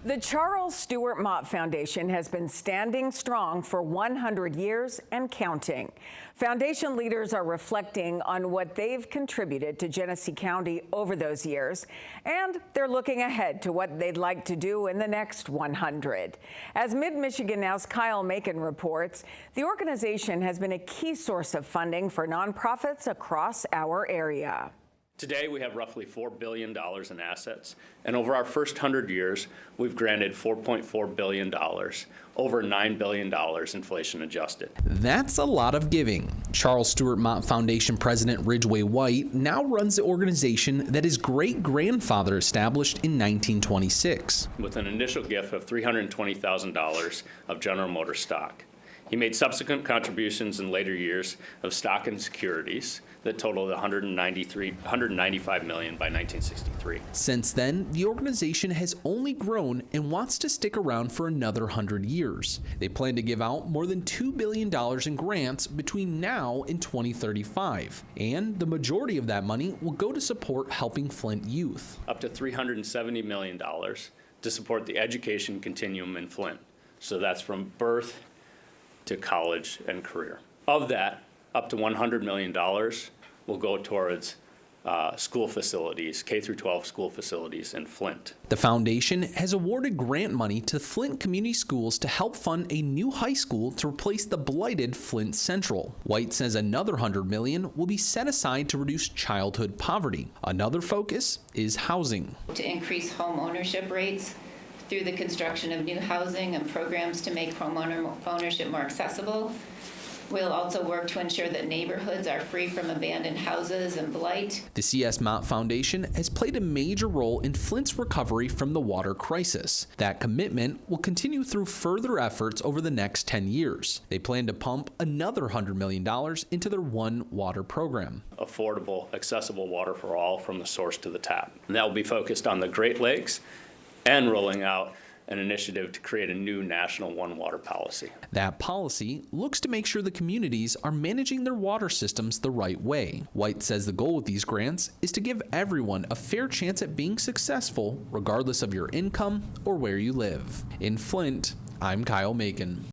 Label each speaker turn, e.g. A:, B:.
A: The Charles Stewart Mott Foundation has been standing strong for 100 years and counting. Foundation leaders are reflecting on what they've contributed to Genesee County over those years, and they're looking ahead to what they'd like to do in the next 100. As Mid-Michigan Now's Kyle Macon reports, the organization has been a key source of funding for nonprofits across our area.
B: Today, we have roughly $4 billion in assets, and over our first 100 years, we've granted $4.4 billion, over $9 billion inflation adjusted.
C: That's a lot of giving. Charles Stewart Mott Foundation President Ridgway White now runs the organization that his great-grandfather established in 1926.
B: With an initial gift of $320,000 of General Motors stock. He made subsequent contributions in later years of stock and securities that totaled $195 million by 1963.
C: Since then, the organization has only grown and wants to stick around for another 100 years. They plan to give out more than $2 billion in grants between now and 2035, and the majority of that money will go to support helping Flint youth.
B: Up to $370 million to support the education continuum in Flint. So that's from birth to college and career. Of that, up to $100 million will go towards school facilities, K-12 school facilities in Flint.
C: The foundation has awarded grant money to Flint community schools to help fund a new high school to replace the blighted Flint Central. White says another $100 million will be set aside to reduce childhood poverty. Another focus is housing.
D: To increase home ownership rates through the construction of new housing and programs to make home ownership more accessible. We'll also work to ensure that neighborhoods are free from abandoned houses and blight.
C: The C.S. Mott Foundation has played a major role in Flint's recovery from the water crisis. That commitment will continue through further efforts over the next 10 years. They plan to pump another $100 million into their One Water program.
B: Affordable, accessible water for all from the source to the tap. And that will be focused on the Great Lakes and rolling out an initiative to create a new national One Water policy.
C: That policy looks to make sure the communities are managing their water systems the right way. White says the goal with these grants is to give everyone a fair chance at being successful, regardless of your income or where you live. In Flint, I'm Kyle Macon.